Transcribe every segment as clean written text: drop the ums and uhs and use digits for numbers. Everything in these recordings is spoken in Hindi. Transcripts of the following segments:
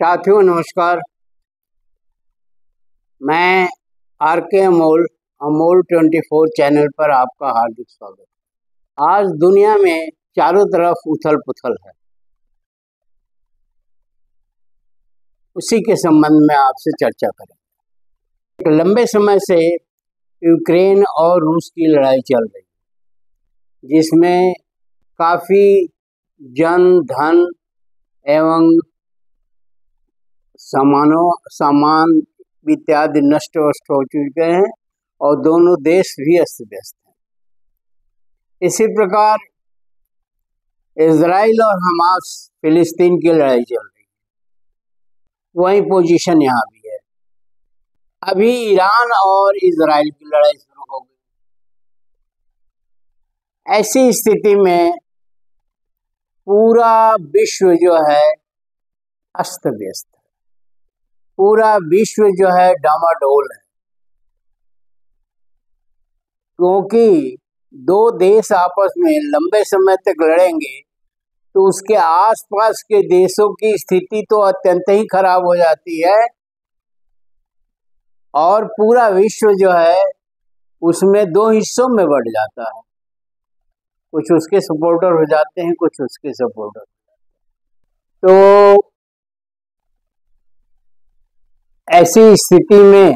साथियों नमस्कार। मैं आर के अमोल अमोल 24 चैनल पर आपका हार्दिक स्वागत। आज दुनिया में चारों तरफ उथल पुथल है, उसी के संबंध में आपसे चर्चा करें। एक लंबे समय से यूक्रेन और रूस की लड़ाई चल रही है, जिसमें काफ़ी जन धन एवं सामान इत्यादि नष्ट वष्ट हो चुके हैं और दोनों देश भी अस्त व्यस्त हैं। इसी प्रकार इजराइल और हमास फिलिस्तीन की लड़ाई चल रही है, वही पोजीशन यहाँ भी है। अभी ईरान और इजराइल की लड़ाई शुरू हो गई। ऐसी स्थिति में पूरा विश्व जो है अस्त व्यस्त है, पूरा विश्व जो है डामाडोल है, क्योंकि दो देश आपस में लंबे समय तक लड़ेंगे तो उसके आसपास के देशों की स्थिति तो अत्यंत ही खराब हो जाती है और पूरा विश्व जो है उसमें दो हिस्सों में बढ़ जाता है। कुछ उसके सपोर्टर हो जाते हैं, कुछ उसके सपोर्टर। तो ऐसी स्थिति में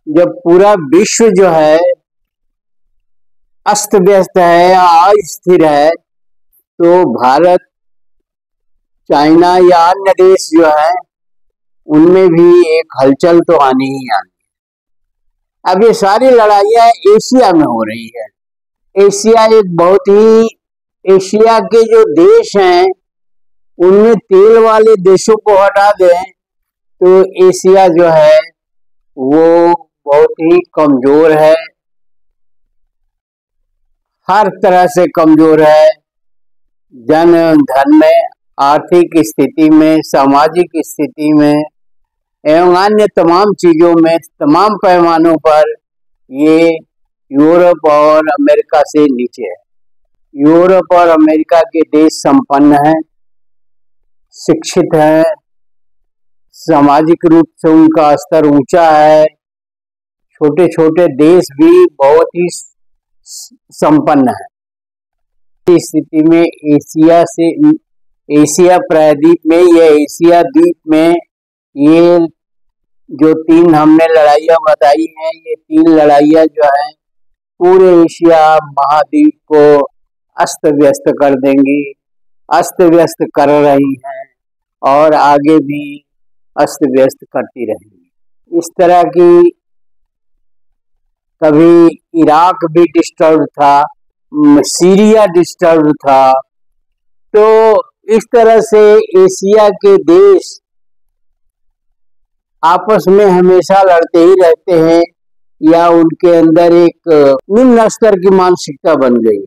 जब पूरा विश्व जो है अस्त व्यस्त है, अस्थिर है, तो भारत, चाइना या अन्य देश जो है उनमें भी एक हलचल तो आनी ही आनी है। अब ये सारी लड़ाइयाँ एशिया में हो रही है। एशिया एशिया के जो देश हैं उनमें तेल वाले देशों को हटा दें तो एशिया जो है वो बहुत ही कमजोर है, हर तरह से कमजोर है। जन धन में, आर्थिक स्थिति में, सामाजिक स्थिति में एवं अन्य तमाम चीजों में, तमाम पैमानों पर ये यूरोप और अमेरिका से नीचे है। यूरोप और अमेरिका के देश संपन्न हैं, शिक्षित हैं, सामाजिक रूप से उनका स्तर ऊंचा है। छोटे छोटे देश भी बहुत ही संपन्न है। इस स्थिति में एशिया प्रायद्वीप में, एशिया द्वीप में ये जो तीन हमने लड़ाइयाँ बताई हैं, ये तीन लड़ाइयाँ जो है पूरे एशिया महाद्वीप को अस्त व्यस्त कर देंगी, अस्त व्यस्त कर रही हैं और आगे भी अस्त व्यस्त करती रहेंगी। इस तरह की कभी इराक भी डिस्टर्ब था, सीरिया डिस्टर्ब था। तो इस तरह से एशिया के देश आपस में हमेशा लड़ते ही रहते हैं या उनके अंदर एक निम्न स्तर की मानसिकता बन गई।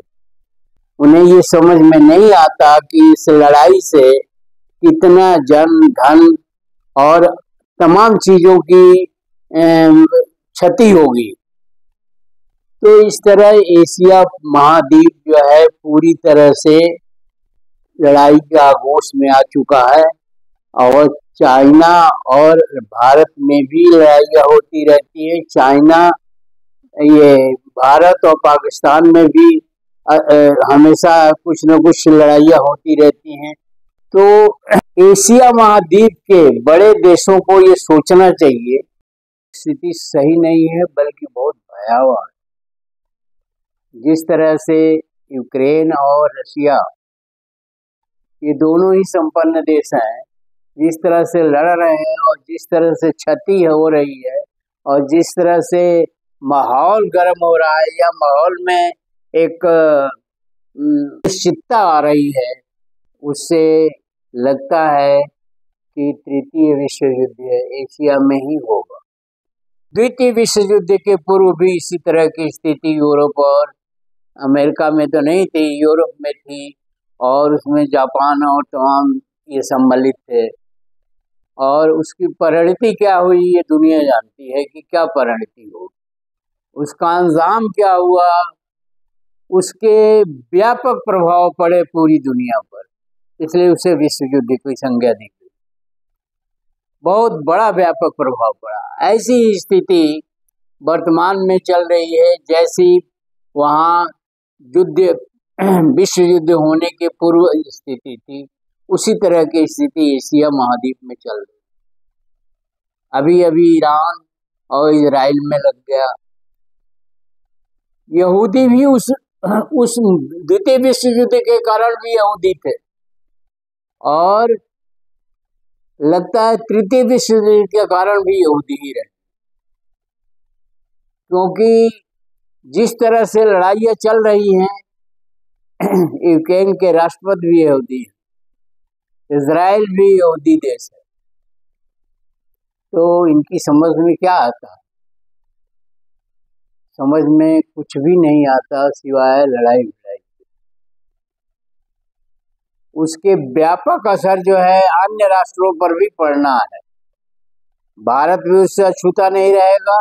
उन्हें ये समझ में नहीं आता कि इस लड़ाई से कितना जन धन और तमाम चीजों की क्षति होगी। तो इस तरह एशिया महाद्वीप जो है पूरी तरह से लड़ाई के आगोश में आ चुका है और चाइना और भारत में भी लड़ाइयाँ होती रहती है। चाइना, ये भारत और पाकिस्तान में भी हमेशा कुछ न कुछ लड़ाइयाँ होती रहती हैं। तो एशिया महाद्वीप के बड़े देशों को ये सोचना चाहिए स्थिति सही नहीं है बल्कि बहुत भयावह है। जिस तरह से यूक्रेन और रशिया, ये दोनों ही संपन्न देश हैं, जिस तरह से लड़ रहे हैं और जिस तरह से क्षति हो रही है और जिस तरह से माहौल गर्म हो रहा है या माहौल में एक निश्चितता आ रही है, उससे लगता है कि तृतीय विश्व युद्ध एशिया में ही होगा। द्वितीय विश्व युद्ध के पूर्व भी इसी तरह की स्थिति यूरोप और अमेरिका में तो नहीं थी, यूरोप में थी और उसमें जापान और तमाम ये सम्मिलित थे। और उसकी परिणति क्या हुई ये दुनिया जानती है कि क्या परिणति हो, उसका अंजाम क्या हुआ, उसके व्यापक प्रभाव पड़े पूरी दुनिया पर। इसलिए उसे विश्व युद्ध की संज्ञा दी गई। बहुत बड़ा व्यापक प्रभाव पड़ा। ऐसी स्थिति वर्तमान में चल रही है जैसी वहाँ युद्ध विश्व युद्ध होने के पूर्व स्थिति थी, उसी तरह की स्थिति एशिया महाद्वीप में चल रही है। अभी अभी ईरान और इजराइल में लग गया। यहूदी भी उस द्वितीय विश्व युद्ध के कारण भी यहूदी थे, और लगता है तृतीय विश्व युद्ध के कारण भी यहूदी ही रहे, क्योंकि जिस तरह से लड़ाइयाँ चल रही हैं, यूक्रेन के राष्ट्रपति भी यहूदी है, इजराइल भी यहूदी देश है, तो इनकी समझ में क्या आता है? समझ में कुछ भी नहीं आता सिवाय लड़ाई भिड़ाई। उसके व्यापक असर जो है अन्य राष्ट्रों पर भी पड़ना है। भारत भी उससे अछूता नहीं रहेगा,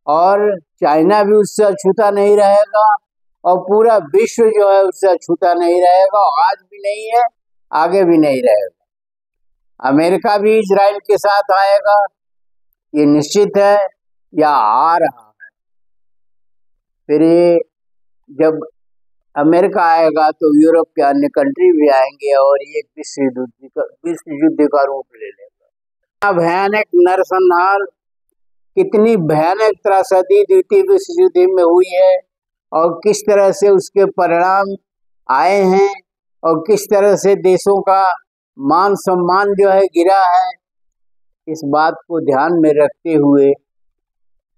और चाइना भी उससे अछूता नहीं रहेगा, और पूरा विश्व जो है उससे अछूता नहीं रहेगा। आज भी नहीं है, आगे भी नहीं रहेगा। अमेरिका भी इजराइल के साथ आएगा, ये निश्चित है, या आ रहा है। फिर ये जब अमेरिका आएगा तो यूरोप के अन्य कंट्री भी आएंगे, और ये विश्व युद्ध का रूप ले लेगा। भयानक नरसंहार, कितनी भयानक त्रासदी द्वितीय विश्व युद्ध में हुई है, और किस तरह से उसके परिणाम आए हैं, और किस तरह से देशों का मान सम्मान जो है गिरा है। इस बात को ध्यान में रखते हुए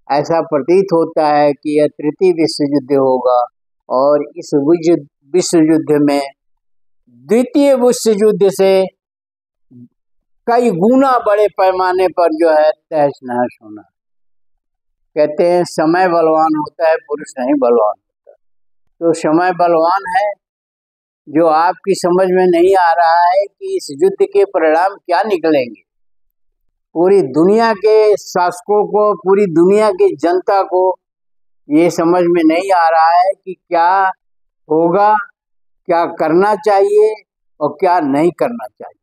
ऐसा प्रतीत होता है कि यह तृतीय विश्व युद्ध होगा, और इस विश्व युद्ध में द्वितीय विश्व युद्ध से कई गुना बड़े पैमाने पर जो है तहस नहस होना। कहते हैं समय बलवान होता है, पुरुष नहीं बलवान होता। तो समय बलवान है, जो आपकी समझ में नहीं आ रहा है कि इस युद्ध के परिणाम क्या निकलेंगे। पूरी दुनिया के शासकों को, पूरी दुनिया की जनता को ये समझ में नहीं आ रहा है कि क्या होगा, क्या करना चाहिए और क्या नहीं करना चाहिए।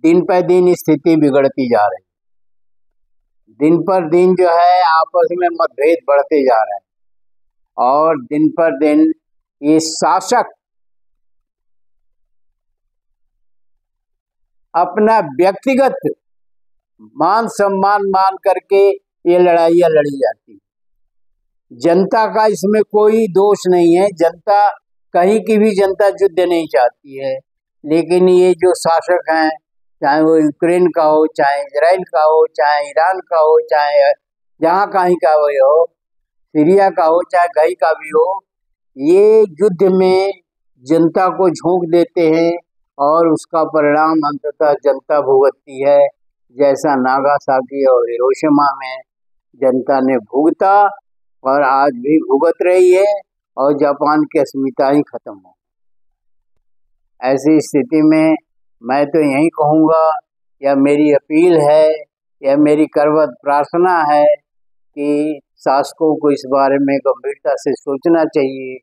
दिन पर दिन स्थिति बिगड़ती जा रही है, दिन पर दिन जो है आपस में मतभेद बढ़ते जा रहे हैं, और दिन पर दिन ये शासक अपना व्यक्तिगत मान सम्मान मान करके ये लड़ाइयाँ लड़ी जाती है। जनता का इसमें कोई दोष नहीं है, जनता कहीं की भी जनता युद्ध नहीं चाहती है, लेकिन ये जो शासक हैं, चाहे वो यूक्रेन का हो, चाहे इजराइल का हो, चाहे ईरान का हो, चाहे जहाँ कहीं का हो, सीरिया का हो, चाहे कहीं का भी हो, ये युद्ध में जनता को झोंक देते हैं, और उसका परिणाम अंततः जनता भुगतती है। जैसा नागासाकी और हिरोशिमा में जनता ने भुगता, और आज भी भुगत रही है, और जापान की अस्मिता ही खत्म हो। ऐसी स्थिति में मैं तो यही कहूँगा, या मेरी अपील है, या मेरी करवत प्रार्थना है कि शासकों को इस बारे में गंभीरता से सोचना चाहिए,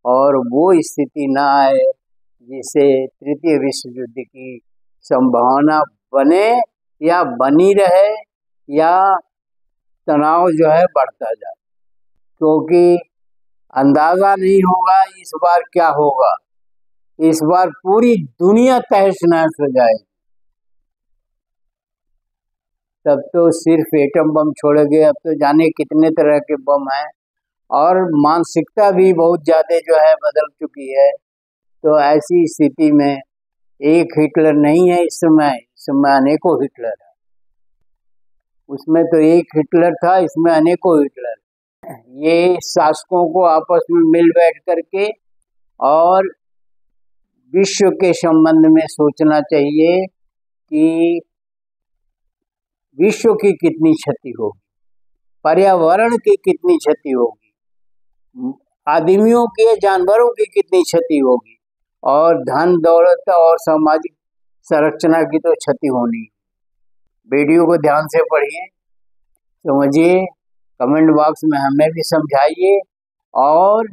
और वो स्थिति ना आए जिससे तृतीय विश्व युद्ध की संभावना बने या बनी रहे, या तनाव जो है बढ़ता जाए, क्योंकि अंदाजा नहीं होगा इस बार क्या होगा। इस बार पूरी दुनिया तहस नहस हो जाएगी। तब तो सिर्फ एटम बम छोड़ेंगे, अब तो जाने कितने तरह के बम हैं, और मानसिकता भी बहुत ज़्यादा जो है बदल चुकी है। तो ऐसी स्थिति में एक हिटलर नहीं है इस समय अनेकों हिटलर है। उसमें तो एक हिटलर था, इसमें अनेकों हिटलर। ये शासकों को आपस में मिल बैठ करके और विश्व के संबंध में सोचना चाहिए कि विश्व की कितनी क्षति होगी, पर्यावरण की कितनी क्षति होगी, आदमियों के, जानवरों की कितनी क्षति होगी, और धन दौलत और सामाजिक संरचना की तो क्षति होनी। वीडियो को ध्यान से पढ़िए, समझिए, कमेंट बॉक्स में हमें भी समझाइए, और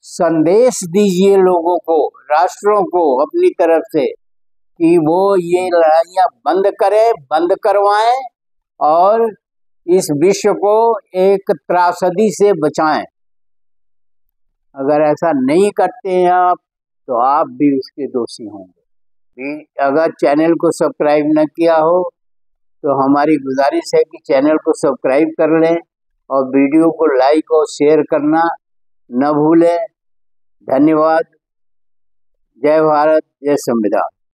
संदेश दीजिए लोगों को, राष्ट्रों को अपनी तरफ से, कि वो ये लड़ाइयाँ बंद करें, बंद करवाएं और इस विश्व को एक त्रासदी से बचाएं। अगर ऐसा नहीं करते हैं आप, तो आप भी उसके दोषी होंगे। अगर चैनल को सब्सक्राइब न किया हो तो हमारी गुजारिश है कि चैनल को सब्सक्राइब कर लें और वीडियो को लाइक और शेयर करना न भूलें। धन्यवाद। जय भारत, जय संविधान।